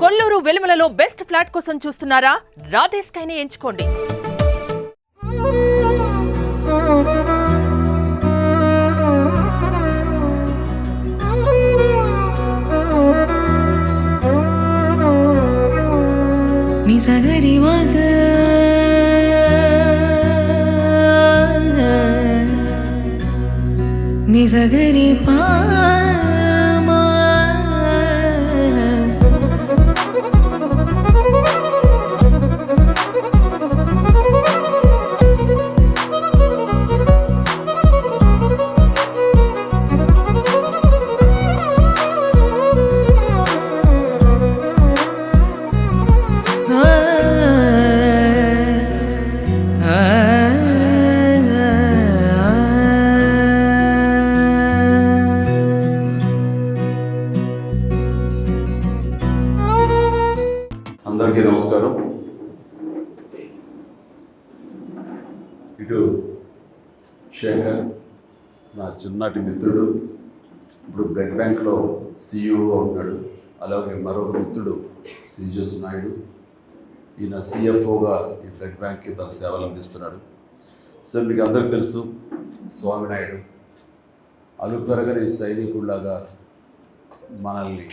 Kolluru వెలుమలలో best flat కోసం చూస్తున్నారా? రాధే స్కైనే ఎంచుకోండి. నిసగరి మగ నిసగరి పా అందరికీ నమస్కారం. ఇటు శేఖర్ నా చిన్నటి మిత్రుడు, ఇప్పుడు బ్లడ్ బ్యాంక్లో సిఇఓగా ఉన్నాడు. అలాగే మరొక మిత్రుడు శ్రీజోస్ నాయుడు, ఈయన సిఎఫ్ఓగా ఈ బ్లడ్ బ్యాంక్కి తన సేవలు అందిస్తున్నాడు. సార్ మీకు అందరికీ తెలుసు, స్వామి నాయుడు అలుపెరగని సైనికుడిలాగా మనల్ని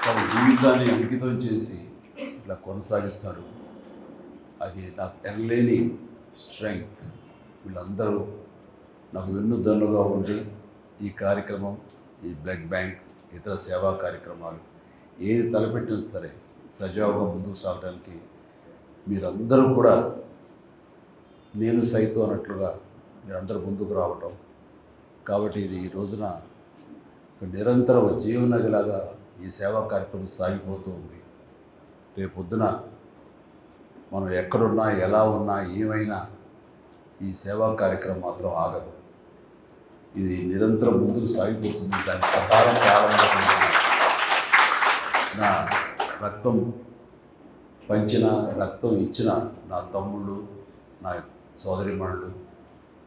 తన జీవితాన్ని అంకితం చేసి ఇట్లా కొనసాగిస్తాడు. అది నాకు ఎనలేని స్ట్రెంగ్త్. వీళ్ళందరూ నాకు వెన్నుదన్నుగా ఉండి ఈ కార్యక్రమం, ఈ బ్లడ్ బ్యాంక్, ఇతర సేవా కార్యక్రమాలు ఏది తలపెట్టినా సరే సజావుగా ముందుకు సాగడానికి మీరందరూ కూడా నేను సైతం అన్నట్లుగా మీరందరూ ముందుకు రావటం. కాబట్టి ఇది ఈ రోజున నిరంతరం జీవనదిలాగా ఈ సేవా కార్యక్రమం సాగిపోతూ ఉంది. రేపొద్దున మనం ఎక్కడున్నా, ఎలా ఉన్నా, ఏమైనా ఈ సేవా కార్యక్రమం మాత్రం ఆగదు. ఇది నిరంతరం ముందుకు సాగిపోతుంది. దాని ప్రకారం ప్రారంభమైంది. నా రక్తం పంచిన, రక్తం ఇచ్చిన నా తమ్ముళ్ళు, నా సోదరిమణులు,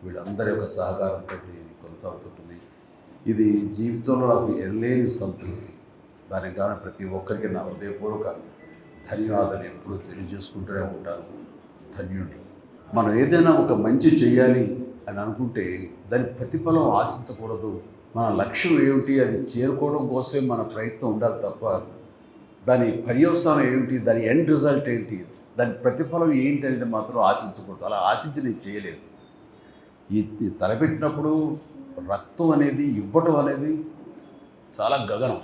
వీళ్ళందరి యొక్క సహకారంతో ఇది కొనసాగుతుంటుంది. ఇది జీవితంలో నాకు ఎనలేని సంతృప్తి. దానికి కానీ ప్రతి ఒక్కరికి నా హృదయపూర్వక ధన్యవాదాలు ఎప్పుడూ తెలియజేసుకుంటూనే ఉంటాను. ధన్యుడిని. మనం ఏదైనా ఒక మంచి చేయాలి అని అనుకుంటే దాని ప్రతిఫలం ఆశించకూడదు. మన లక్ష్యం ఏమిటి, అది చేరుకోవడం కోసమే మన ప్రయత్నం ఉండాలి తప్ప దాని పర్యవసానం ఏమిటి, దాని ఎండ్ రిజల్ట్ ఏంటి, దాని ప్రతిఫలం ఏంటి అనేది మాత్రం ఆశించకూడదు. అలా ఆశించి నేను చేయలేదు. ఈ తలపెట్టినప్పుడు రక్తం అనేది ఇవ్వటం అనేది చాలా గగనం.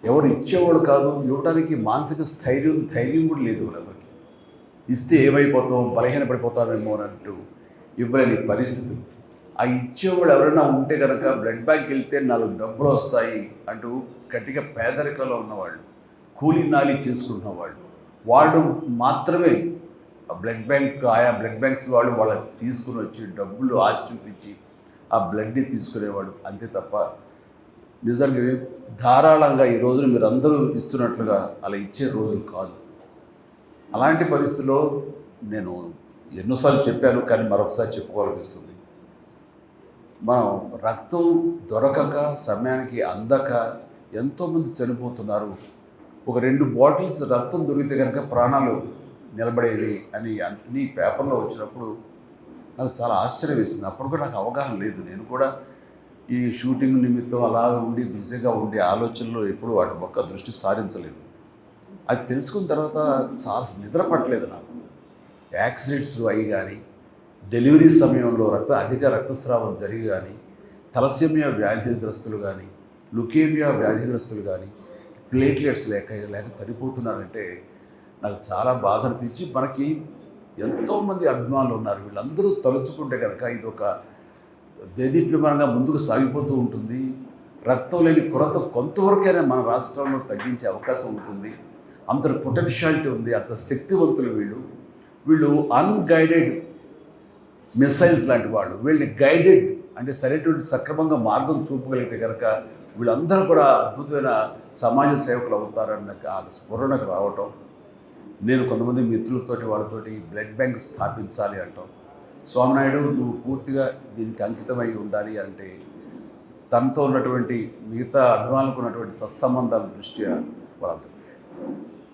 ఎవరు ఇచ్చేవాడు కాదు, ఇవ్వడానికి మానసిక ధైర్యం కూడా లేదు ఎవరికి. ఇస్తే ఏమైపోతాం, బలహీనపడిపోతామేమో అన్నట్టు ఇవ్వలేని పరిస్థితులు. ఆ ఇచ్చేవాళ్ళు ఎవరైనా ఉంటే కనుక బ్లడ్ బ్యాంక్ వెళ్తే 4 డబ్బులు వస్తాయి అంటూ గట్టిగా పేదరికంలో ఉన్నవాళ్ళు, కూలీ నాలి చేసుకుంటున్న వాళ్ళు మాత్రమే ఆ బ్లడ్ బ్యాంక్, ఆయా బ్లడ్ బ్యాంక్స్ వాళ్ళు వాళ్ళకి తీసుకుని వచ్చి డబ్బులు ఆశ చూపించి ఆ బ్లడ్ని తీసుకునేవాడు. అంతే తప్ప నిజంగా ధారాళంగా ఈ రోజున మీరు అందరూ ఇస్తున్నట్లుగా అలా ఇచ్చే రోజులు కాదు. అలాంటి పరిస్థితుల్లో నేను ఎన్నోసార్లు చెప్పాను, కానీ మరొకసారి చెప్పుకోవాలనిపిస్తుంది. మనం రక్తం దొరకక, సమయానికి అందక ఎంతోమంది చనిపోతున్నారు. ఒక 2 బాటిల్స్ రక్తం దొరికితే కనుక ప్రాణాలు నిలబడేవి అని అన్ని పేపర్లో వచ్చినప్పుడు నాకు చాలా ఆశ్చర్యం వేసింది. అప్పుడు కూడా నాకు అవగాహన లేదు. నేను కూడా ఈ షూటింగ్ నిమిత్తం అలా ఉండి బిజీగా ఉండే ఆలోచనలో ఎప్పుడూ వాటి పక్క దృష్టి సారించలేదు. అది తెలుసుకున్న తర్వాత చాలా నిద్ర పట్టలేదు నాకు. యాక్సిడెంట్స్ అయ్యి కానీ, డెలివరీ సమయంలో అధిక రక్తస్రావం జరిగి కానీ, తలసేమియా వ్యాధిగ్రస్తులు కానీ, లుకేమియా వ్యాధిగ్రస్తులు కానీ ప్లేట్లెట్స్ లేక చనిపోతున్నారంటే నాకు చాలా బాధ అనిపించి, మనకి ఎంతోమంది అభిమానులు ఉన్నారు. వీళ్ళందరూ తలుచుకుంటే కనుక ఇది ఒక దేదీప్యమానంగా ముందుకు సాగిపోతూ ఉంటుంది. రక్తం లేని కొరత కొంతవరకైనా మన రాష్ట్రంలో తగ్గించే అవకాశం ఉంటుంది. అంత పొటెన్షియాలిటీ ఉంది, అంత శక్తివంతులు వీళ్ళు అన్గైడెడ్ మిసైల్స్ లాంటి వాళ్ళు. వీళ్ళని గైడెడ్ అంటే సరైనటువంటి సక్రమంగా మార్గం చూపగలిగితే కనుక వీళ్ళందరూ కూడా అద్భుతమైన సమాజ సేవకులు అవుతారన్న ఆ స్ఫురణకు రావటం. నేను కొంతమంది మిత్రులతోటి వాళ్ళతోటి బ్లడ్ బ్యాంక్ స్థాపించాలి అంటాం. స్వామినాయుడు నువ్వు పూర్తిగా దీనికి అంకితమై ఉండాలి అంటే తనతో ఉన్నటువంటి మిగతా అభిమానులకు ఉన్నటువంటి సత్సంబంధాల దృష్ట్యా వాళ్ళంతా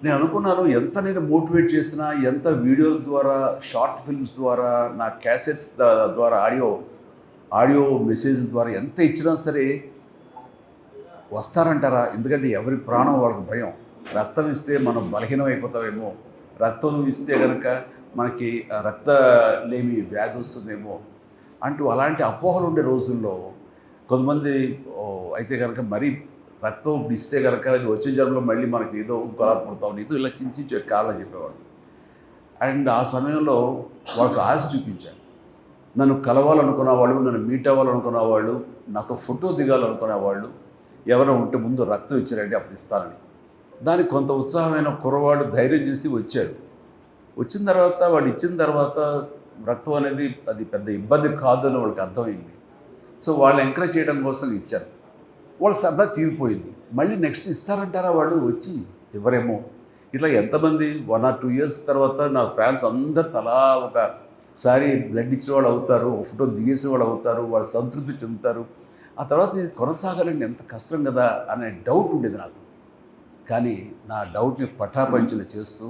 నేను అనుకున్నాను, ఎంత నేను మోటివేట్ చేసినా, ఎంత వీడియోల ద్వారా, షార్ట్ ఫిల్మ్స్ ద్వారా, నా క్యాసెట్స్ ద్వారా, ఆడియో మెసేజ్ ద్వారా ఎంత ఇచ్చినా సరే వస్తారంటారా? ఎందుకంటే ఎవరి ప్రాణం వాళ్ళకి భయం. రక్తం ఇస్తే మనం బలహీనం అయిపోతామేమో, రక్తం ఇస్తే కనుక మనకి రక్తలేమి వ్యాధి వస్తుందేమో అంటూ అలాంటి అపోహలు ఉండే రోజుల్లో కొంతమంది అయితే కనుక మరీ రక్తం ఇస్తే కనుక అది వచ్చే జన్మలో మళ్ళీ మనకి ఏదో ఇంకోలా పుడతాం, ఏదో ఇలా చించి కావాలని చెప్పేవాడు. అండ్ ఆ సమయంలో వాళ్ళకి ఆశ చూపించాను. నన్ను కలవాలనుకున్న వాళ్ళు, నన్ను మీట్ అవ్వాలనుకున్న వాళ్ళు, నాతో ఫోటో దిగాలనుకునే వాళ్ళు ఎవరైనా ఉంటే ముందు రక్తం ఇచ్చారంటే అప్పుడు ఇస్తానని. దానికి కొంత ఉత్సాహమైన కుర్రవాడు ధైర్యం చేసి వచ్చాడు. వచ్చిన తర్వాత వాళ్ళు ఇచ్చిన తర్వాత రక్తం అనేది అది పెద్ద ఇబ్బంది కాదు అని వాళ్ళకి అర్థమైంది. సో వాళ్ళు ఎంకరేజ్ చేయడం కోసం ఇచ్చారు. వాళ్ళ సరదా తీరిపోయింది. మళ్ళీ నెక్స్ట్ ఇస్తారంటారా వాళ్ళు? వచ్చి ఎవరేమో ఇట్లా ఎంతమంది 1 or 2 years తర్వాత నా ఫ్యాన్స్ అందరు తలా ఒకసారి బ్లడ్ ఇచ్చిన వాళ్ళు అవుతారు, ఒక ఫోటో దిగేసిన వాళ్ళు అవుతారు, వాళ్ళు సంతృప్తి చెందుతారు. ఆ తర్వాత ఇది కొనసాగాలంటే ఎంత కష్టం కదా అనే డౌట్ ఉండేది నాకు. కానీ నా డౌట్ని పటాపంచలు చేస్తూ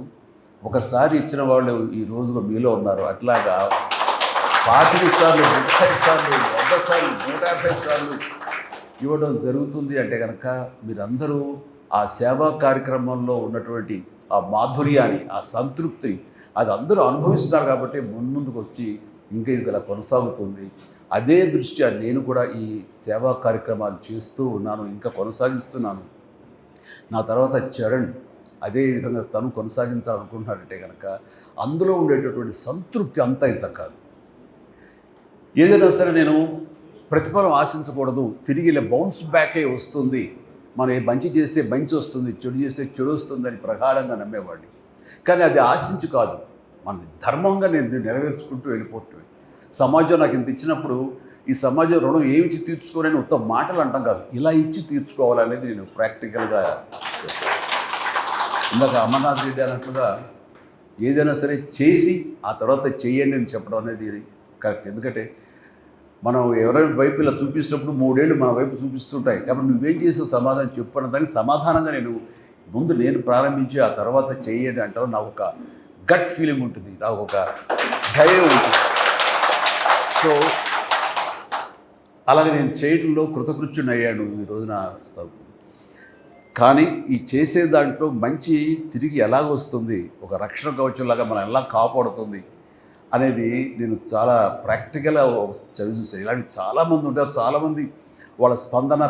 ఒకసారి ఇచ్చిన వాళ్ళు ఈ రోజులో మీలో ఉన్నారు. అట్లాగా 25 సార్లు, 30 సార్లు, 100 సార్లు, 150 సార్లు ఇవ్వడం జరుగుతుంది అంటే కనుక మీరందరూ ఆ సేవా కార్యక్రమంలో ఉన్నటువంటి ఆ మాధుర్యాన్ని, ఆ సంతృప్తి అది అందరూ అనుభవిస్తున్నారు కాబట్టి ముందుకు వచ్చి ఇంకా ఇది ఇలా కొనసాగుతుంది. అదే దృష్ట్యా నేను కూడా ఈ సేవా కార్యక్రమాలు చేస్తూ ఉన్నాను, ఇంకా కొనసాగిస్తున్నాను. నా తర్వాత చరణ్ అదే విధంగా తను కొనసాగించాలనుకుంటున్నాడంటే కనుక అందులో ఉండేటటువంటి సంతృప్తి అంతా ఇంత కాదు. ఏదైనా సరే నేను ప్రతిఫలం ఆశించకూడదు, తిరిగి ఇలా బౌన్స్ బ్యాకే వస్తుంది, మనం మంచి చేస్తే మంచి వస్తుంది, చెడు చేస్తే చెడు వస్తుందని ప్రగాఢంగా నమ్మేవాడిని. కానీ అది ఆశించి కాదు, మన ధర్మంగా నేను నెరవేర్చుకుంటూ వెళ్ళిపోతుంది. సమాజం నాకు ఇంత ఇచ్చినప్పుడు ఈ సమాజం రుణం ఏమి ఇచ్చి తీర్చుకోవాలని ఉత్తమ మాటలు అంటాం కాదు, ఇలా ఇచ్చి తీర్చుకోవాలనేది నేను ప్రాక్టికల్గా చేస్తాను. ఇందాక అమర్నాథ్ రెడ్డి అన్నట్లుగా ఏదైనా సరే చేసి ఆ తర్వాత చెయ్యండి అని చెప్పడం అనేది కరెక్ట్. ఎందుకంటే మనం ఎవరైనా వైపు ఇలా చూపించినప్పుడు 3 ఏళ్ళు మన వైపు చూపిస్తుంటాయి. కాబట్టి నువ్వేం చేసావు సమాధానం చెప్పడం దానికి సమాధానంగా నేను ప్రారంభించి ఆ తర్వాత చెయ్యండి అంటారు. నాకు ఒక గట్ ఫీలింగ్ ఉంటుంది, నాకు ఒక ధైర్యం ఉంటుంది. సో అలాగే నేను చేయటంలో కృతకృత్యుని అయ్యాను ఈ రోజున. కానీ ఈ చేసే దాంట్లో మంచి తిరిగి ఎలాగ వస్తుంది, ఒక రక్షణ కవచంలాగా మనం ఎలా కాపాడుతుంది అనేది నేను చాలా ప్రాక్టికల్గా చదివి చూసాను. ఇలాంటి చాలామంది ఉంటారు. చాలామంది వాళ్ళ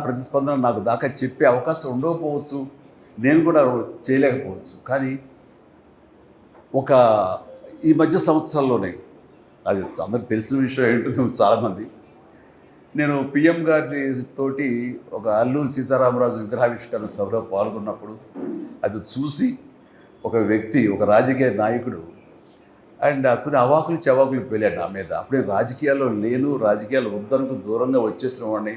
ప్రతిస్పందన నాకు దాకా చెప్పే అవకాశం ఉండకపోవచ్చు, నేను కూడా చేయలేకపోవచ్చు. కానీ ఈ మధ్య సంవత్సరాల్లోనే అది అందరికి తెలిసిన విషయం ఏంటో చాలామంది, నేను పిఎం గారి తోటి ఒక అల్లూరి సీతారామరాజు విగ్రహావిష్కరణ సభలో పాల్గొన్నప్పుడు అది చూసి ఒక వ్యక్తి, ఒక రాజకీయ నాయకుడు అండ్ కొన్ని అవాకులు చవాకులు వెళ్ళాడు నా మీద. అప్పుడే రాజకీయాల్లో లేను, రాజకీయాలు వద్దనుకు దూరంగా వచ్చేసిన వాడిని.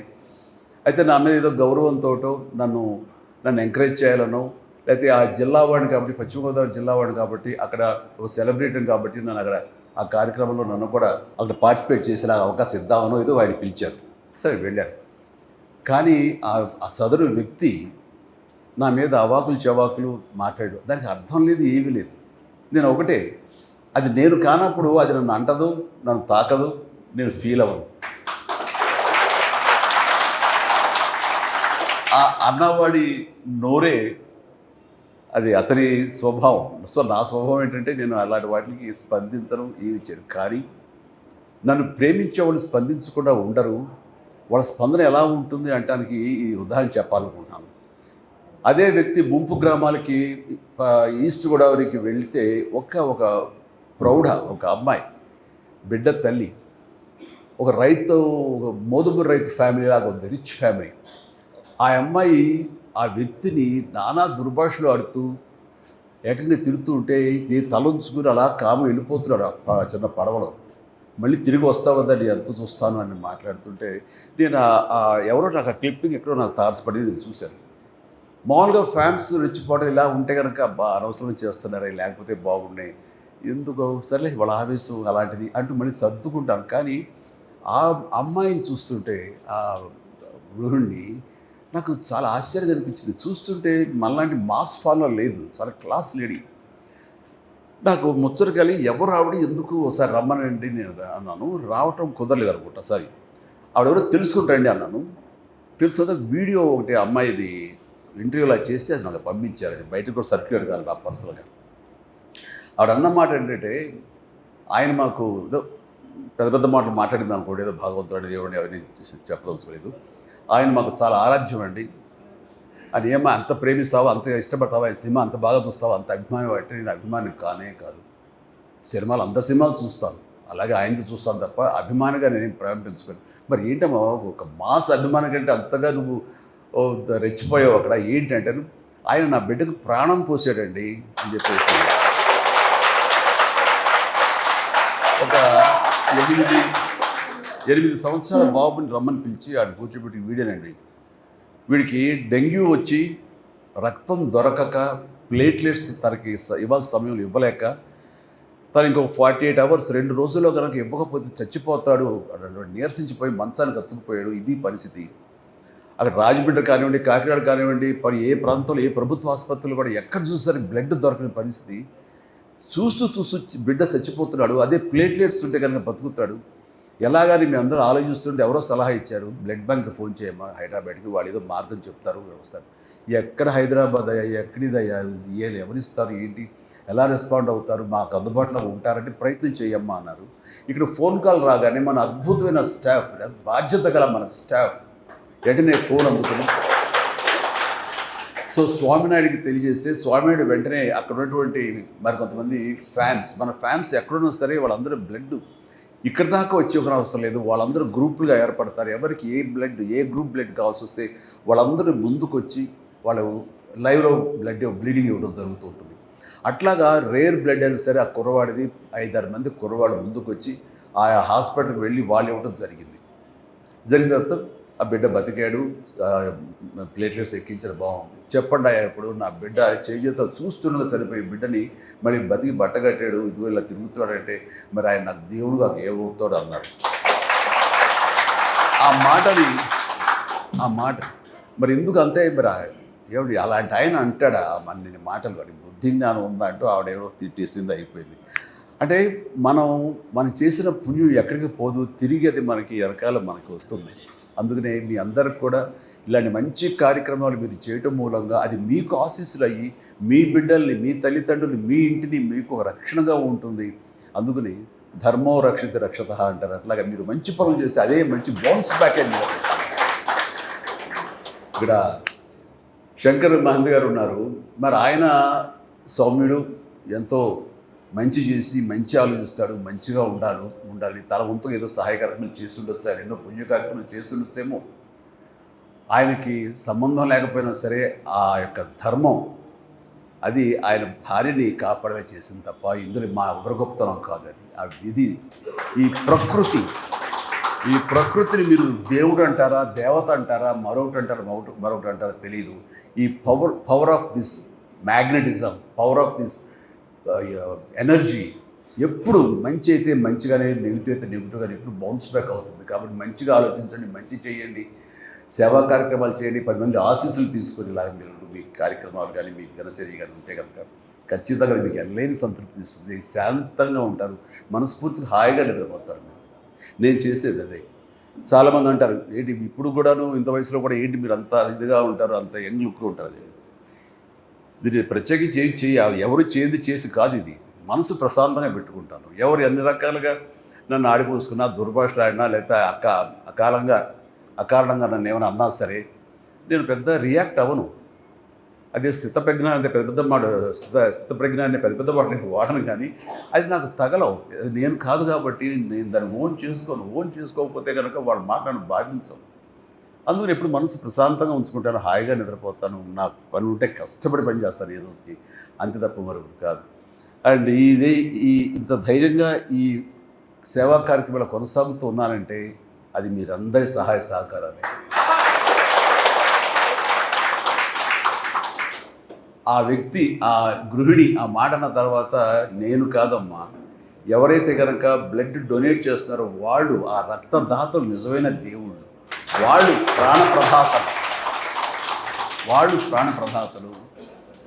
అయితే నా మీద ఏదో గౌరవంతో నన్ను ఎంకరేజ్ చేయాలనో, లేకపోతే ఆ జిల్లా వాడిని కాబట్టి, పశ్చిమ గోదావరి జిల్లా వాడిని కాబట్టి, అక్కడ ఒక సెలబ్రిటీ కాబట్టి నన్ను అక్కడ ఆ కార్యక్రమంలో నన్ను కూడా అక్కడ పార్టిసిపేట్ చేసిన అవకాశం ఇద్దామనో ఏదో ఆయన పిలిచారు. సరే వెళ్ళారు. కానీ ఆ సదరు వ్యక్తి నా మీద అవాకులు చవాకులు మాట్లాడు, దానికి అర్థం లేదు, ఏమీ లేదు. నేను ఒకటే, అది నేను కానప్పుడు అది నన్ను అంటదు, నన్ను తాకదు, నేను ఫీల్ అవ్వను. ఆ అన్నవాడి నోరే అది అతని స్వభావం. సో నా స్వభావం ఏంటంటే నేను అలాంటి వాటికి స్పందించను, ఏమి చేయను. కానీ నన్ను ప్రేమించే వాళ్ళు స్పందించకుండా ఉండరు. వాళ్ళ స్పందన ఎలా ఉంటుంది అంటానికి ఈ ఉదాహరణ చెప్పాలనుకుంటున్నాను. అదే వ్యక్తి ముంపు గ్రామాలకి ఈస్ట్ గోదావరికి వెళితే ఒక ప్రౌఢ, ఒక అమ్మాయి బిడ్డ తల్లి, ఒక మోదుగురు రైతు ఫ్యామిలీ లాగా ఉంది, రిచ్ ఫ్యామిలీ. ఆ అమ్మాయి ఆ వ్యక్తిని నానా దుర్భాషలు ఆడుతూ ఏకంగా తిడుతూ ఉంటే తలంచుకుని అలా కాము వెళ్ళిపోతున్నాడు ఆ చిన్న పడవలో. మళ్ళీ తిరిగి వస్తావు కదా, నేను ఎంత చూస్తాను అని మాట్లాడుతుంటే నేను ఎవరో నాకు ఆ క్లిప్పింగ్ ఎక్కడో నాకు తారసపడి నేను చూశాను. మామూలుగా ఫ్యాన్స్ రెచ్చిపోవడం ఇలా ఉంటే కనుక అనవసరం చేస్తున్నారే, లేకపోతే బాగున్నాయి, ఎందుకు సర్లే వాళ్ళ ఆవేశం అలాంటిది అంటూ మళ్ళీ సర్దుకుంటాను. కానీ ఆ అమ్మాయిని చూస్తుంటే, ఆ గృహిణి నాకు చాలా ఆశ్చర్యంగా అనిపించింది. చూస్తుంటే మనలాంటి మాస్ ఫాలోవర్ లేదు, చాలా క్లాస్ లేడీ. నాకు ముచ్చట కలిగి ఎవరు ఆవిడ, ఎందుకు ఒకసారి రమ్మనండి నేను అన్నాను. రావటం కుదరలేదు అనుకుంటా. సారీ, ఆవిడెవరో తెలుసుకుంటాండి అన్నాను. తెలుసుకుంటే వీడియో ఒకటి అమ్మాయిది ఇంటర్వ్యూలా చేసి అది నాకు పంపించారు. అది బయటకు కూడా సర్క్యులేట్ కాదు నా పర్సనల్గా. ఆవిడ అన్నమాట ఏంటంటే, ఆయన మాకు ఏదో పెద్ద పెద్ద మాటలు మాట్లాడింది అనుకోండి, ఏదో భగవంతుడు దేవుడిని ఎవరిని చెప్పదలుచుకోలేదు. ఆయన మాకు చాలా ఆరాధ్యం అండి. అది ఏమో అంత ప్రేమిస్తావా, అంత ఇష్టపడతావా, ఈ సినిమా అంత బాగా చూస్తావా, అంత అభిమానం అంటే నేను అభిమాని కానే కాదు. సినిమాలు అంత సినిమాలు చూస్తాను, అలాగే ఆయనతో చూస్తాను తప్ప అభిమానిగా నేనేం ప్రేమ పెంచుకోను. మరి ఏంటమ్మా ఒక మాస్ అభిమాని కంటే అంతగా నువ్వు రెచ్చిపోయావు అక్కడ ఏంటంటే, ఆయన నా బిడ్డకు ప్రాణం పోసాడండి అని చెప్పేసి ఒక 8 సంవత్సరాల బాబుని రమ్మని పిలిచి ఆయన కూర్చోబెట్టి వీడేనండి. వీడికి డెంగ్యూ వచ్చి రక్తం దొరకక ప్లేట్లెట్స్ తనకి ఇవ్వాల్సిన సమయంలో ఇవ్వలేక తను ఇంకొక 48 అవర్స్ 2 రోజుల్లో కనుక ఇవ్వకపోతే చచ్చిపోతాడు నీరసించిపోయి మంచానికి అతుక్కుపోయాడు. ఇది పరిస్థితి. అక్కడ రాజమండ్రి కానివ్వండి, కాకినాడ కానివ్వండి, ఏ ప్రాంతంలో ఏ ప్రభుత్వ ఆసుపత్రులు కూడా ఎక్కడ చూసారు బ్లడ్ దొరకని పరిస్థితి. చూస్తూ బిడ్డ చచ్చిపోతున్నాడు. అదే ప్లేట్లెట్స్ ఉంటే కనుక బతుకుతాడు. ఎలాగని మేము అందరూ ఆలోచిస్తుంటే ఎవరో సలహా ఇచ్చారు, బ్లడ్ బ్యాంక్కి ఫోన్ చేయమ్మా హైదరాబాద్కి, వాళ్ళు ఏదో మార్గం చెప్తారు వస్తారు. ఎక్కడ హైదరాబాద్ అయ్యా, ఎక్కడిదయ్యా, ఎవరిస్తారు, ఏంటి, ఎలా రెస్పాండ్ అవుతారు, మాకు అందుబాటులో ఉంటారంటే ప్రయత్నం చేయమ్మా అన్నారు. ఇక్కడ ఫోన్ కాల్ రాగానే మన అద్భుతమైన స్టాఫ్, బాధ్యత గల మన స్టాఫ్ వెంటనే ఫోన్ అందుకుని సో స్వామినాయుడికి తెలియజేస్తే స్వామినాయుడు వెంటనే అక్కడ ఉన్నటువంటి మరి కొంతమంది ఫ్యాన్స్, మన ఫ్యాన్స్ ఎక్కడున్నా సరే వాళ్ళందరూ బ్లడ్ ఇక్కడ దాకా వచ్చి ఒక అవసరం లేదు, వాళ్ళందరూ గ్రూపులుగా ఏర్పడతారు. ఎవరికి ఏ గ్రూప్ బ్లడ్ కావాల్సి వస్తే వాళ్ళందరూ ముందుకు వచ్చి వాళ్ళు లైవ్లో బ్లీడింగ్ ఇవ్వడం జరుగుతూ ఉంటుంది. అట్లాగా రేర్ బ్లడ్ అయినా సరే ఆ కుర్రవాడిది 5-6 మంది కుర్రవాడు ముందుకు వచ్చి ఆయా హాస్పిటల్కి వెళ్ళి వాళ్ళు ఇవ్వడం జరిగింది. జరిగిన తర్వాత ఆ బిడ్డ బతికాడు, ప్లేట్లెట్స్ ఎక్కించడం బాగుంది. చెప్పండి ఇప్పుడు నా బిడ్డ చేతితో చూస్తుండగా చనిపోయి బిడ్డని మరి బతికి బట్టగట్టాడు, ఇదిగో ఇలా తిరుగుతున్నాడంటే మరి ఆయన నాకు దేవుడు నాకు ఏమవుతాడు అన్నారు. ఆ మాట మరి ఎందుకు అంతే మరి ఏమిటి అలాంటి ఆయన అంటాడా మన మాటలు, వాడి బుద్ధి జ్ఞానం ఉందా అంటూ ఆవిడేవో తిట్టేసింది, అయిపోయింది. అంటే మనం చేసిన పుణ్యం ఎక్కడికి పోదు, తిరిగి అది మనకి వెనకాల మనకి వస్తుంది. అందుకనే మీ అందరికి కూడా ఇలాంటి మంచి కార్యక్రమాలు మీరు చేయటం మూలంగా అది మీకు ఆశీస్సులు అయ్యి మీ బిడ్డల్ని, మీ తల్లిదండ్రులు, మీ ఇంటిని మీకు ఒక రక్షణగా ఉంటుంది. అందుకని ధర్మో రక్షిత రక్షత అంటారు. అట్లాగా మీరు మంచి పనులు చేస్తే అదే మంచి బౌన్స్ బ్యాక్ అని ఇక్కడ శంకర్ మహంత్ గారు ఉన్నారు. మరి ఆయన సౌమ్యుడు, ఎంతో మంచి చేసి మంచి ఆలోచిస్తాడు, మంచిగా ఉండాలి, తన వంతు ఏదో సహాయ కార్యక్రమాలు చేస్తుండొచ్చు, ఆయన ఎన్నో పుణ్య కార్యక్రమాలు చేస్తుండొచ్చేమో. ఆయనకి సంబంధం లేకపోయినా సరే ఆ యొక్క ధర్మం అది ఆయన భార్యని కాపాడగా చేసింది తప్ప ఇందులో మా ఎవరి గొప్పతనం కాదు. అది ఆ విధి, ఈ ప్రకృతిని మీరు దేవుడు అంటారా, దేవత అంటారా, మరొకటి అంటారా తెలియదు. ఈ power of this magnetism, power of this energy ఎప్పుడు మంచి అయితే మంచిగానే, నెగిటివ్ అయితే నెగిటివ్గానే ఎప్పుడు బౌన్స్ బ్యాక్ అవుతుంది. కాబట్టి మంచిగా ఆలోచించండి, మంచి చేయండి, సేవా కార్యక్రమాలు చేయండి, 10 మంది ఆశీస్సులు తీసుకొని ఇలాగ మీరు మీ కార్యక్రమాలు కానీ మీ దినచర్య కానీ ఉంటే కనుక ఖచ్చితంగా మీకు ఎనలేని సంతృప్తి ఇస్తుంది. శాంతంగా ఉంటారు, మనస్ఫూర్తిగా హాయిగా నిద్రపోతారు. నేను చేసేది అదే. చాలామంది అంటారు ఏంటి ఇప్పుడు కూడాను ఇంత వయసులో కూడా ఏంటి మీరు అంత ఇదిగా ఉంటారు, అంత యంగ్ లుక్లో ఉంటారు. దీన్ని ప్రత్యేకించి ఎవరు చేసి కాదు, ఇది మనసు ప్రశాంతంగా పెట్టుకుంటాను. ఎవరు ఎన్ని రకాలుగా నన్ను ఆడిపోసుకున్నా, దుర్భాషలు ఆడినా, లేకపోతే అకారణంగా నన్ను ఏమైనా అన్నా సరే నేను పెద్ద రియాక్ట్ అవ్వను. అదే స్థితప్రజ్ఞ అంటే స్థితప్రజ్ఞ అనే పెద్ద మాటలు నేను వాడను, కానీ అది నాకు తగలవు. అది నేను కాదు కాబట్టి నేను దాన్ని ఓన్ చేసుకోకపోతే కనుక వాళ్ళ మాట నన్ను బాధించవు. అందుకని ఎప్పుడు మనసు ప్రశాంతంగా ఉంచుకుంటాను, హాయిగా నిద్రపోతాను, నాకు పని ఉంటే కష్టపడి పని చేస్తాను ఏ రోజుకి, అంతే తప్ప మరొకటి కాదు. అండ్ ఇంత ధైర్యంగా ఈ సేవా కార్యక్రమాలు కొనసాగుతూ ఉన్నానంటే అది మీరందరి సహాయ సహకారాలే. ఆ వ్యక్తి, ఆ గృహిణి ఆ మాట అన్న తర్వాత నేను కాదమ్మా, ఎవరైతే కనుక బ్లడ్ డొనేట్ చేస్తున్నారో వాళ్ళు ఆ రక్తదాతలు నిజమైన దేవుళ్ళు. వాళ్ళు ప్రాణప్రదాతలు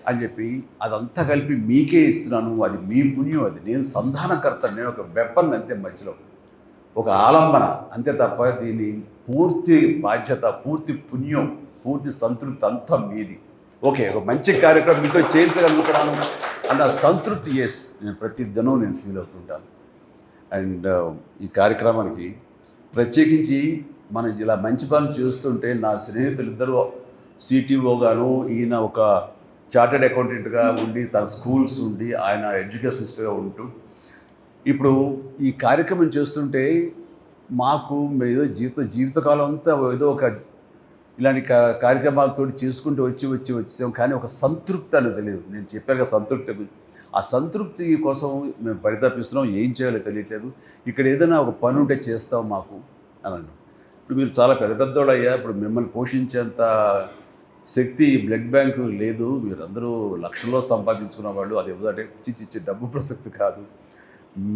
అని చెప్పి అదంతా కలిపి మీకే ఇస్తున్నాను, అది మీ పుణ్యం, అది నేను సంధానకర్త, నేను ఒక వెపన్ అంతే, మధ్యలో ఒక ఆలంబన అంతే తప్ప దీని పూర్తి బాధ్యత, పూర్తి పుణ్యం, పూర్తి సంతృప్తి అంతా మీది. ఓకే, ఒక మంచి కార్యక్రమం మీతో చేయించగలుగుతున్నాను అన్న సంతృప్తి నేను ప్రతి దినం నేను ఫీల్ అవుతుంటాను. అండ్ ఈ కార్యక్రమానికి ప్రత్యేకించి మనం ఇలా మంచి పనులు చేస్తుంటే నా స్నేహితులు ఇద్దరు సిటీఓగాను, ఈయన ఒక చార్టెడ్ అకౌంటెంట్గా ఉండి తన స్కూల్స్ ఉండి ఆయన ఎడ్యుకేషనిస్ట్గా ఉంటూ ఇప్పుడు ఈ కార్యక్రమం చేస్తుంటే మాకు ఏదో జీవితకాలం అంతా ఏదో ఒక ఇలాంటి కార్యక్రమాలతో చేసుకుంటూ వచ్చాం, కానీ ఒక సంతృప్తి అనేది తెలియదు. నేను చెప్పాక సంతృప్తి, ఆ సంతృప్తి కోసం మేము పరితపిస్తున్నాం, ఏం చేయాలో తెలియట్లేదు. ఇక్కడ ఏదైనా ఒక పని ఉంటే చేస్తాం మాకు అని. ఇప్పుడు మీరు చాలా పెద్దోళ్ళు అయ్యా, ఇప్పుడు మిమ్మల్ని పోషించేంత శక్తి బ్లడ్ బ్యాంకు లేదు, మీరందరూ లక్షల్లో సంపాదించుకున్న వాళ్ళు, అది ఏదంటే చిచ్చి డబ్బు ప్రసక్తి కాదు,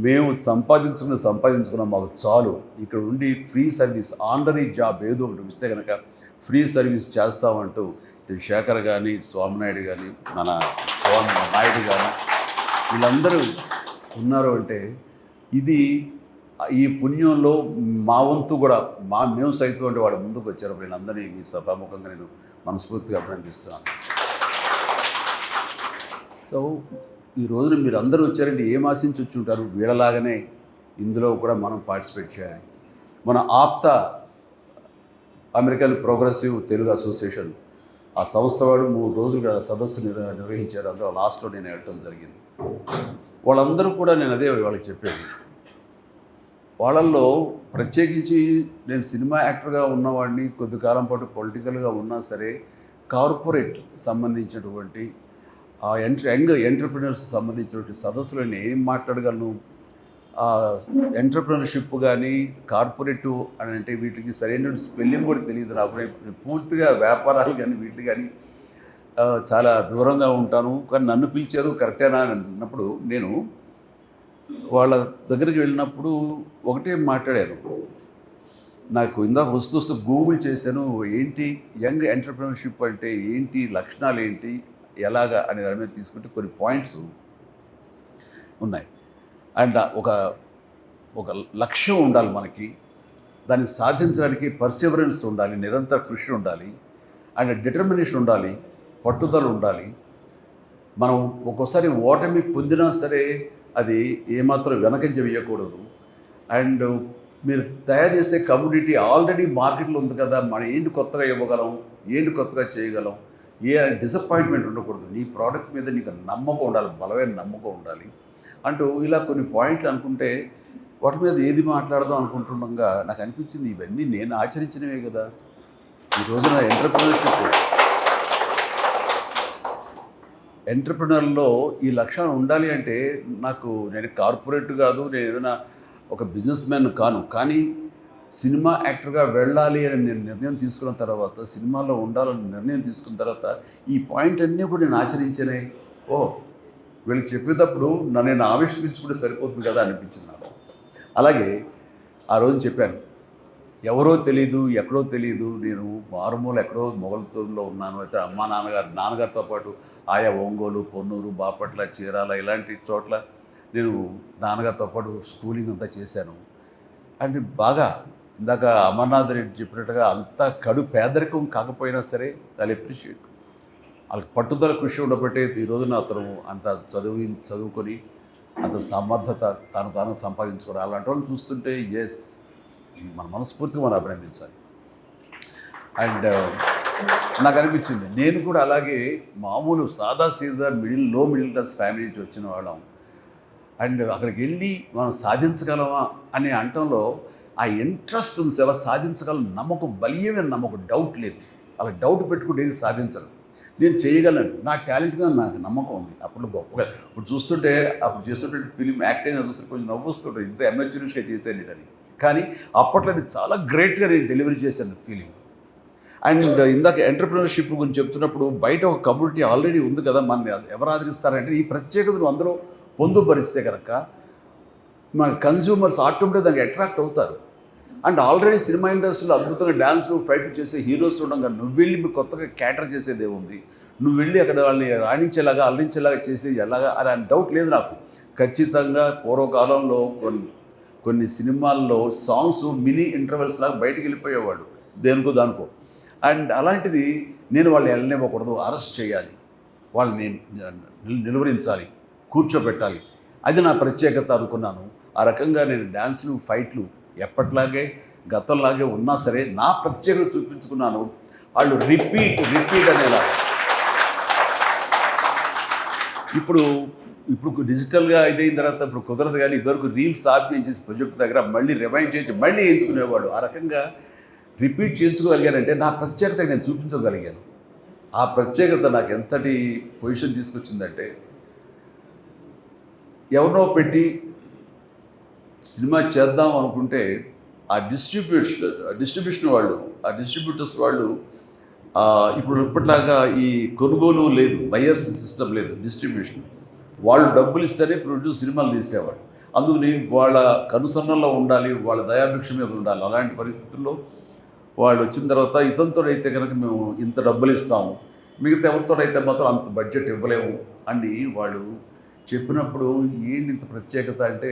మేము సంపాదించుకున్న మాకు చాలు. ఇక్కడ ఉండి ఫ్రీ సర్వీస్, ఆనరీ జాబ్ ఏదో ఒకటి ఇస్తే కనుక ఫ్రీ సర్వీస్ చేస్తామంటూ శేఖర్ కానీ, స్వామినాయుడు కానీ, మన నాయుడు కానీ వీళ్ళందరూ ఉన్నారు. అంటే ఇది ఈ పుణ్యంలో మా వంతు కూడా మేము సైతం అంటే వాడు ముందుకు వచ్చారు. వీళ్ళందరినీ మీ సభాముఖంగా నేను మనస్ఫూర్తిగా అభినందిస్తున్నాను. సో ఈ రోజున మీరు అందరూ వచ్చారంటే ఏం ఆశించి వచ్చి ఉంటారు? వీళ్ళలాగానే ఇందులో కూడా మనం పార్టిసిపేట్ చేయాలి. మన APTA American progressive Telugu association ఆ సంస్థ వాడు 3 రోజులుగా సదస్సు నిర్వహించారు. అందులో లాస్ట్లో నేను వెళ్ళటం జరిగింది. వాళ్ళందరూ కూడా నేను అదే వాళ్ళకి చెప్పాను. వాళ్ళల్లో ప్రత్యేకించి నేను సినిమా యాక్టర్గా ఉన్నవాడిని, కొద్ది కాలం పాటు పొలిటికల్గా ఉన్నా సరే కార్పొరేట్ సంబంధించినటువంటి ఆ యంగ్ ఎంటర్ప్రినర్స్ సంబంధించినటువంటి సదస్సులో నేను ఏం మాట్లాడగలను? ఎంటర్ప్రినర్షిప్ కానీ కార్పొరేటివ్ అని అంటే వీటికి సరైన స్పెల్లింగ్ కూడా తెలియదు నాకు. నేను పూర్తిగా వ్యాపారాలు కానీ వీటికి కానీ చాలా దూరంగా ఉంటాను. కానీ నన్ను పిలిచారు కరెక్టేనా అని అన్నప్పుడు నేను వాళ్ళ దగ్గరికి వెళ్ళినప్పుడు ఒకటే మాట్లాడాను. నాకు ఇందాక వస్తూ గూగుల్ చేశాను, ఏంటి యంగ్ ఎంటర్ప్రినర్షిప్ అంటే ఏంటి, లక్షణాలు ఏంటి, ఎలాగా అనే దాని మీద తీసుకుంటే కొన్ని పాయింట్స్ ఉన్నాయి. అండ్ ఒక లక్ష్యం ఉండాలి మనకి, దాన్ని సాధించడానికి పర్సివరెన్స్ ఉండాలి, నిరంతర కృషి ఉండాలి, అండ్ డిటర్మినేషన్ ఉండాలి, పట్టుదల ఉండాలి. మనం ఒక్కోసారి ఓటమి పొందినా సరే అది ఏమాత్రం వెనకంజ వేయకూడదు. అండ్ మీరు తయారు చేసే కమ్యూనిటీ ఆల్రెడీ మార్కెట్లో ఉంది కదా, మనం ఏంటి కొత్తగా ఇవ్వగలం, ఏంటి కొత్తగా చేయగలం, ఏ డిసప్పాయింట్మెంట్ ఉండకూడదు. నీ ప్రోడక్ట్ మీద నీకు నమ్మకం ఉండాలి, బలమైన నమ్మకం ఉండాలి అంటూ ఇలా కొన్ని పాయింట్లు అనుకుంటే వాటి మీద ఏది మాట్లాడదాం అనుకుంటుండగా నాకు అనిపించింది ఇవన్నీ నేను ఆచరించినవే కదా. ఈ రోజున ఎంటర్ప్రినర్లో ఈ లక్షణం ఉండాలి అంటే నేను కార్పొరేట్ కాదు, నేను ఏదైనా ఒక బిజినెస్ మ్యాన్ కాను, కానీ సినిమా యాక్టర్గా వెళ్ళాలి అని నేను నిర్ణయం తీసుకున్న తర్వాత, సినిమాలో ఉండాలని నిర్ణయం తీసుకున్న తర్వాత ఈ పాయింట్ అన్నీ కూడా నేను ఆచరించానే. వీళ్ళకి చెప్పేటప్పుడు నేను ఆవిష్కరించుకుంటే సరిపోతుంది కదా అనిపించింది నాకు. అలాగే ఆ రోజు చెప్పాను, ఎవరో తెలీదు, ఎక్కడో తెలీదు, నేను మారుమూల ఎక్కడో మొగల్తూరులో ఉన్నాను. అయితే అమ్మా నాన్నగారితో పాటు ఆయా ఒంగోలు, పొన్నూరు, బాపట్ల, చీరాల ఇలాంటి చోట్ల నేను నాన్నగారితో పాటు స్కూలింగ్ అంతా చేశాను. అండ్ బాగా ఇందాక అమర్నాథ్ రెడ్డి చెప్పినట్టుగా అంత కడు పేదరికం కాకపోయినా సరే చాలా అప్రిషియేట్, వాళ్ళకి పట్టుదల కృషి ఉండబట్టే ఈ రోజున అతను అంత చదువుకొని అంత సమర్థత తాను సంపాదించుకోవాలి. అలాంటి వాళ్ళు చూస్తుంటే మన మనస్ఫూర్తిగా మనం అభినందించాలి. అండ్ నాకు అనిపించింది నేను కూడా అలాగే మామూలు సాదాసీదా లో మిడిల్ క్లాస్ ఫ్యామిలీ నుంచి వచ్చిన వాళ్ళం. అండ్ అక్కడికి వెళ్ళి మనం సాధించగలమా అనే అంటంలో ఆ ఇంట్రెస్ట్ ఉంది, ఎలా సాధించగలం నమ్మకం, బలీయమైన నమ్మకం, డౌట్ లేదు. అలా డౌట్ పెట్టుకుంటే ఏది సాధించను, నేను చేయగలను, నా టాలెంట్ మీద నాకు నమ్మకం ఉంది. అప్పుడు గొప్పగా ఇప్పుడు చూస్తుంటే అప్పుడు చేస్తుంటే ఫిలిం యాక్టింగ్ చూస్తే కొంచెం నవ్వుస్తుంటే ఇంత ఎమర్జెన్సీగా చేశాను నేను అది. కానీ అప్పట్లో అది చాలా గ్రేట్గా నేను డెలివరీ చేశాను ఫీలింగ్. అండ్ ఇందాక ఎంటర్ప్రినర్షిప్ గురించి చెప్తున్నప్పుడు బయట ఒక కమ్యూనిటీ ఆల్రెడీ ఉంది కదా, మన ఎవరు ఆదరిస్తారంటే ఈ ప్రత్యేకతను అందరూ పొందుపరిస్తే కనుక మన కన్జ్యూమర్స్ ఆటోమేటిక్గా దానికి అట్రాక్ట్ అవుతారు. అండ్ ఆల్రెడీ సినిమా ఇండస్ట్రీలో అద్భుతంగా డ్యాన్స్లు ఫైట్లు చేసే హీరోస్ ఉండగా నువ్వు వెళ్ళి మీరు కొత్తగా క్యాటర్ చేసేది ఏముంది, నువ్వు వెళ్ళి అక్కడ వాళ్ళని రాణించేలాగా అల్లించేలాగా చేసేది ఎలాగా అని డౌట్ లేదు నాకు. ఖచ్చితంగా పూర్వకాలంలో కొన్ని సినిమాల్లో సాంగ్స్ మినీ ఇంటర్వెల్స్ లాగా బయటికి వెళ్ళిపోయేవాడు దేనికో దానికో. అండ్ అలాంటిది నేను వాళ్ళు వెళ్ళనివ్వకూడదు, అరెస్ట్ చేయాలి, వాళ్ళని నిలువరించాలి, కూర్చోబెట్టాలి, అది నా ప్రత్యేకత అనుకున్నాను. ఆ రకంగా నేను డ్యాన్సులు ఫైట్లు ఎప్పట్లాగే గతంలాగే ఉన్నా సరే నా ప్రత్యేకత చూపించుకున్నాను. వాళ్ళు రిపీట్ అనేలాగా. ఇప్పుడు డిజిటల్గా ఇదైన తర్వాత ఇప్పుడు కుదరదు, కానీ ఇదివరకు రీల్స్ చేసి ప్రొజెక్ట్ దగ్గర మళ్ళీ రిమైండ్ చేసి మళ్ళీ ఎంచుకునేవాడు. ఆ రకంగా రిపీట్ చేయించుకోగలిగానంటే నా ప్రత్యేకత నేను చూపించగలిగాను. ఆ ప్రత్యేకత నాకు ఎంతటి పొజిషన్ తీసుకొచ్చిందంటే, ఎవరినో పెట్టి సినిమా చేద్దాం అనుకుంటే ఆ డిస్ట్రిబ్యూషన్ వాళ్ళు, ఆ డిస్ట్రిబ్యూటర్స్ వాళ్ళు ఇప్పుడు ఇప్పట్లాగా ఈ కొనుగోలు లేదు, బయర్స్ సిస్టమ్ లేదు, డిస్ట్రిబ్యూషన్. వాళ్ళు డబ్బులు ఇస్తేనే ప్రొడ్యూస్ సినిమాలు తీసేవాళ్ళు. అందుకని వాళ్ళ కనుసన్నల్లో ఉండాలి, వాళ్ళ దయాభిక్ష మీద ఉండాలి. అలాంటి పరిస్థితుల్లో వాళ్ళు వచ్చిన తర్వాత ఇతనితోడైతే కనుక మేము ఇంత డబ్బులు ఇస్తాము, మిగతా ఎవరితోడైతే మాత్రం అంత బడ్జెట్ ఇవ్వలేము అని వాళ్ళు చెప్పినప్పుడు ఏంటి ఇంత ప్రత్యేకత అంటే,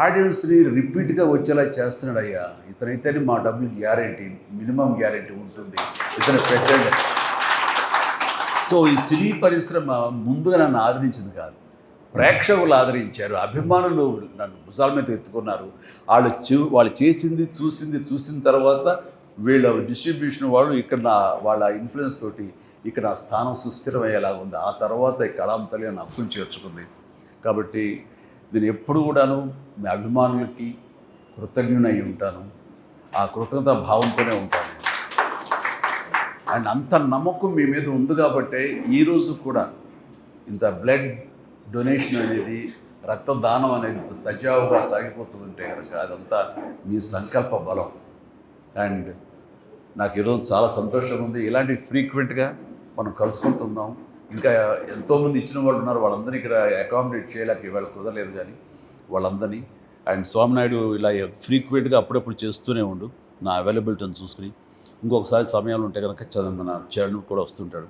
ఆడియన్స్ని రిపీట్గా వచ్చేలా చేస్తున్నాడు. అయ్యా ఇతనైతేనే మా డబ్బులు గ్యారెంటీ, మినిమం గ్యారెంటీ ఉంటుంది, ఇతను పెట్టండి. సో ఈ సినీ పరిశ్రమ ముందుగా నన్ను ఆదరించింది కాదు, ప్రేక్షకులు ఆదరించారు, అభిమానులు నన్ను భుజాల మీద ఎత్తుకున్నారు. వాళ్ళు చూసిన తర్వాత వీళ్ళ డిస్ట్రిబ్యూషన్ వాళ్ళు ఇక్కడ వాళ్ళ ఇన్ఫ్లుయెన్స్ తోటి ఇక్కడ ఆ స్థానం సుస్థిరమయ్యేలాగా ఉంది. ఆ తర్వాత ఈ కళాంతలి నన్ను అప్పులు చేర్చుకుంది. కాబట్టి నేను ఎప్పుడు కూడాను మీ అభిమానులకి కృతజ్ఞునై ఉంటాను. ఆ కృతజ్ఞతా భావంతోనే ఉంటాను. అండ్ అంత నమ్మకం మీ మీద ఉంది కాబట్టే ఈరోజు కూడా ఇంత బ్లడ్ డొనేషన్ అనేది, రక్తదానం అనేది సజావుగా సాగిపోతుందంటే కనుక అదంతా మీ సంకల్ప బలం. అండ్ నాకు ఈరోజు చాలా సంతోషంగా ఉంది. ఇలాంటి ఫ్రీక్వెంట్గా మనం కలుసుకుంటున్నాం. ఇంకా ఎంతోమంది ఇచ్చిన వాళ్ళు ఉన్నారు, వాళ్ళందరినీ ఇక్కడ అకామిడేట్ చేయలేక ఇవాళ కుదరలేదు, కానీ వాళ్ళందరినీ. అండ్ స్వామినాయుడు ఇలా ఫ్రీక్వెంట్గా అప్పుడప్పుడు చేస్తూనే ఉండు, నా అవైలబిలిటీని చూసుకుని. ఇంకొకసారి సమయాలు ఉంటే కనుక మన చరణ్ కూడా చేస్తుంటాడు.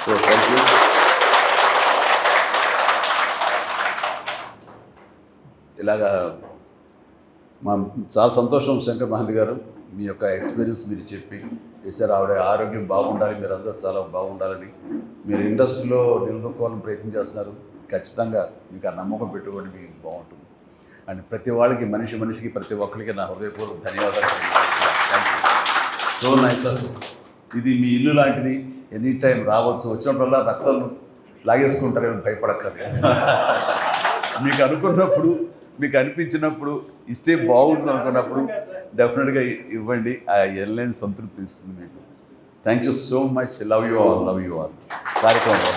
So thank you. ఇలాగా చాలా సంతోషం శంకర్ మహంతి గారు, మీ యొక్క ఎక్స్పీరియన్స్ మీరు చెప్పి చేశారు. ఆవిడ ఆరోగ్యం బాగుండాలి, మీరు అందరూ చాలా బాగుండాలని, మీరు ఇండస్ట్రీలో నిలదొక్కోవాలని ప్రయత్నం చేస్తున్నారు. ఖచ్చితంగా మీకు ఆ నమ్మకం పెట్టుకోండి, మీకు బాగుంటుంది. అండ్ ప్రతి వాళ్ళకి మనిషికి ప్రతి ఒక్కరికి నా హృదయపూర్వక ధన్యవాదాలు. Thank you. So nice sir. ఇది మీ ఇల్లు లాంటిది, ఎనీ టైం రావచ్చు, వచ్చినప్పుడల్లా రక్తం లాగేసుకుంటారేమో భయపడక్కర్లేదు. మీకు అనుకున్నప్పుడు, మీకు అనిపించినప్పుడు, ఇస్తే బాగుంటుంది అనుకున్నప్పుడు డెఫినెట్గా ఇవ్వండి. ఆ ఎల్లేని సంతృప్తి ఇస్తుంది మీకు. Thank you so much. Love you all కార్యక్రమం.